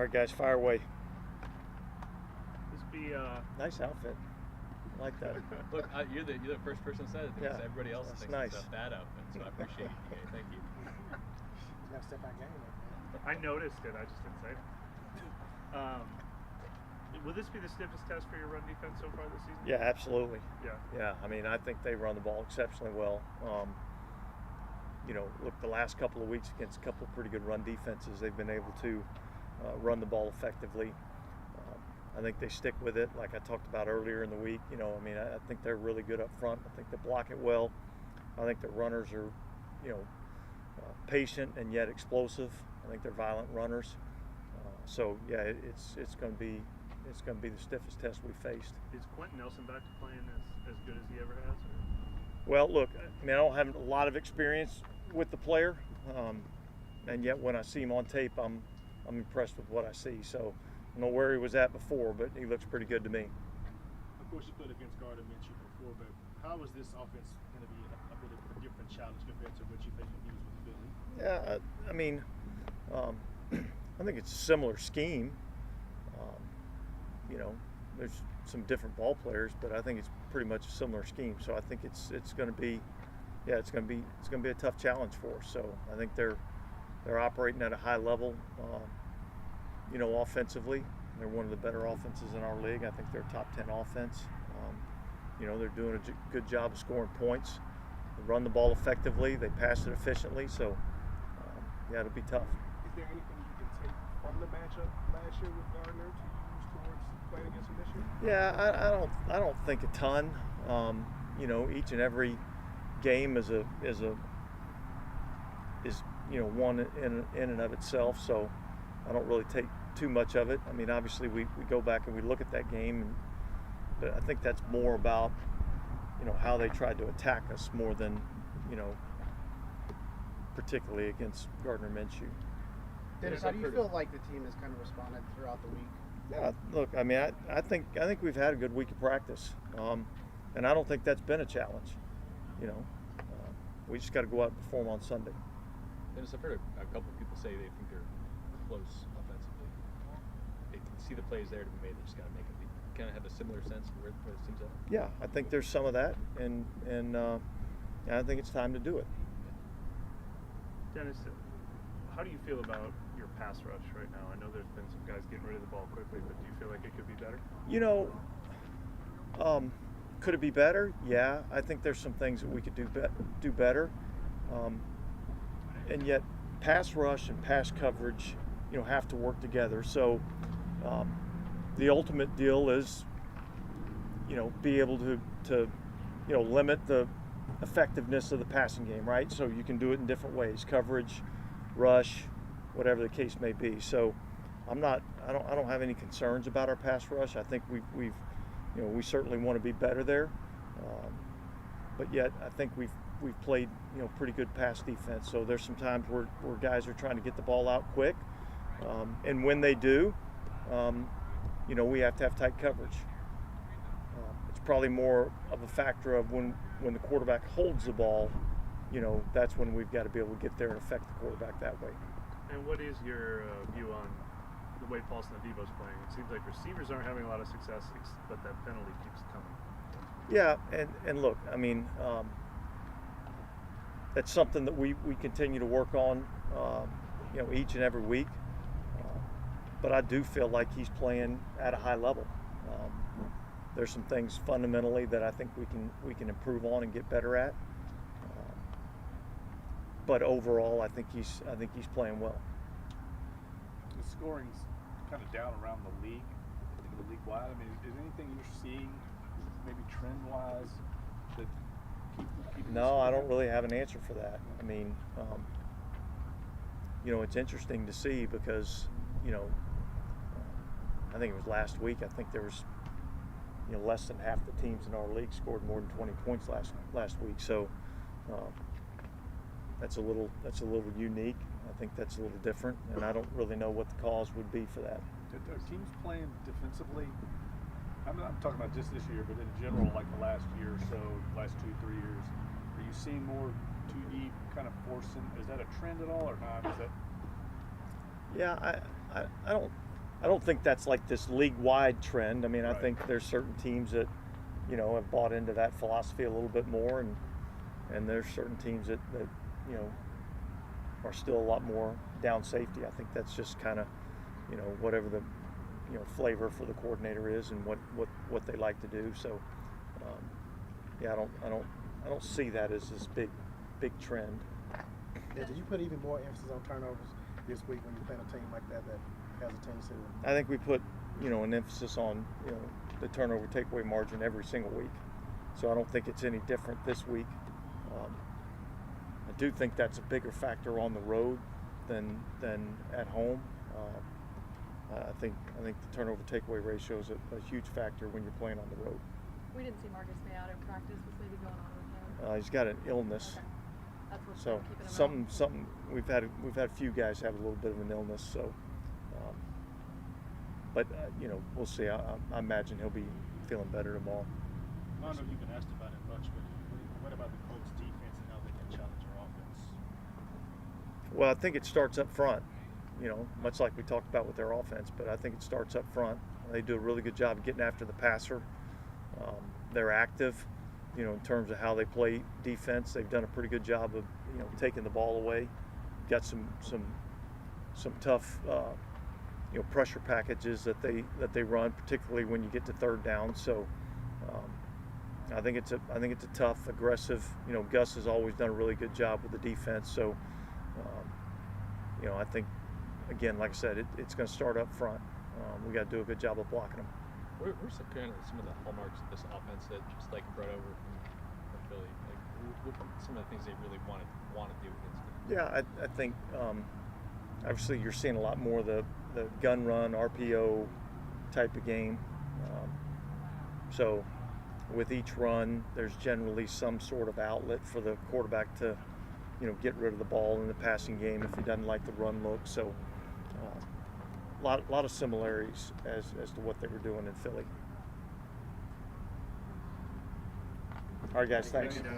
All right, guys, fire away. This be Nice outfit. I like that. Look, you're the first person that said it. Yeah, Everybody else that's thinks nice. it's that outfit, so I appreciate you guys. Thank you. You gotta step back game. I noticed it. I just didn't say it. Will this be the stiffest test for your run defense so far this season? Yeah, absolutely. Yeah. Yeah, I mean, I think they run the ball exceptionally well. Look, the last couple of weeks against a couple of pretty good run defenses, they've been able to run the ball effectively. I think they stick with it, like I talked about earlier in the week. I think they're really good up front. I think they block it well. I think the runners are, patient and yet explosive. I think they're violent runners. It's going to be the stiffest test we faced. Is Quentin Nelson back to playing as good as he ever has? Or? Well, look, I don't have a lot of experience with the player, and yet when I see him on tape, I'm impressed with what I see. So I don't know where he was at before, but he looks pretty good to me. Of course, you played against Gardner Minshew before, but how is this offense going to be a bit of a different challenge compared to what you faced when he was with Billy? Yeah, I think it's a similar scheme. There's some different ball players, but I think it's pretty much a similar scheme. So I think it's going to be a tough challenge for us. So I think they're operating at a high level. Offensively, they're one of the better offenses in our league. I think they're a top 10 offense. They're doing a good job of scoring points. They run the ball effectively. They pass it efficiently. So it'll be tough. Is there anything you can take from the matchup last year with Gardner to use towards playing against him this year? Yeah, I don't think a ton. Each and every game is one in and of itself. So I don't really take too much of it. I mean, obviously we go back and we look at that game, but I think that's more about how they tried to attack us more than particularly against Gardner Minshew. Dennis, how do you feel like the team has kind of responded throughout the week? Yeah, look, I mean, I think we've had a good week of practice, and I don't think that's been a challenge. We just got to go out and perform on Sunday. Dennis, I've heard a couple of people say they think they're close offensively. They can see the plays there to be made. They just got to make them. Do you kind of have a similar sense of where the team's at? Yeah, I think there's some of that, and I think it's time to do it. Dennis, how do you feel about your pass rush right now? I know there's been some guys getting rid of the ball quickly, but do you feel like it could be better? Could it be better? Yeah, I think there's some things that we could do better. And yet, pass rush and pass coverage, have to work together. So, the ultimate deal is, be able to limit the effectiveness of the passing game, right? So you can do it in different ways: coverage, rush, whatever the case may be. So I don't have any concerns about our pass rush. I think we certainly want to be better there, but yet I think we've played pretty good pass defense. So there's some times where guys are trying to get the ball out quick, and when they do, we have to have tight coverage. It's probably more of a factor of when the quarterback holds the ball, that's when we've got to be able to get there and affect the quarterback that way. And what is your view on the way Paulson Adebo's playing? It seems like receivers aren't having a lot of success, but that penalty keeps coming. Yeah, and look, I mean, that's something that we continue to work on, each and every week. But I do feel like he's playing at a high level. There's some things fundamentally that I think we can improve on and get better at. But overall, I think he's playing well. The scoring's kind of down around the league, league-wide. I mean, is anything you're seeing, maybe trend-wise, that keep No, I don't really have an answer for that. I mean, it's interesting to see because, I think it was last week. I think there was, less than half the teams in our league scored more than 20 points last week. So that's a little unique. I think that's a little different, and I don't really know what the cause would be for that. Are teams playing defensively? I'm talking about just this year, but in general, like the last year or so, last 2-3 years, are you seeing more 2D kind of forcing? Is that a trend at all, or not? Is that? Yeah, I I don't think that's like this league-wide trend. I mean, I Right. think there's certain teams that, you know, have bought into that philosophy a little bit more, and there's certain teams that you know, are still a lot more down safety. I think that's just kind of, you know, whatever the, you know, flavor for the coordinator is and what they like to do. So, yeah, I don't see that as this big trend. Yeah, did you put even more emphasis on turnovers this week when you play a team like that has a tendency to? I think we put, you know, an emphasis on, you know, the turnover takeaway margin every single week. So I don't think it's any different this week. I do think that's a bigger factor on the road than at home. I think the turnover takeaway ratio is a huge factor when you're playing on the road. We didn't see Marcus May out in practice. What's maybe going on with him? He's got an illness. Okay. That's what's So keeping him out. something we've had a few guys have a little bit of an illness. So, but you know, we'll see. I imagine he'll be feeling better tomorrow. I don't know if you've been asked about it much, but what about the Colts defense and how they can challenge your offense? Well, I think it starts up front, you know, much like we talked about with their offense, but I think it starts up front. They do a really good job of getting after the passer. They're active, you know, in terms of how they play defense. They've done a pretty good job of, you know, taking the ball away. Got some tough, you know, pressure packages that they run, particularly when you get to third down. So I think it's a tough, aggressive. You know, Gus has always done a really good job with the defense. So you know, I think, again, like I said, it's going to start up front. We got to do a good job of blocking them. Where's some of the hallmarks of this offense that just like brought over from Philly? Like, what some of the things they really want to do against it? Yeah, I think obviously you're seeing a lot more the gun run, RPO type of game. So with each run, there's generally some sort of outlet for the quarterback to, you know, get rid of the ball in the passing game if he doesn't like the run look. So a lot of similarities as to what they were doing in Philly. All right, guys, thanks. Thank you.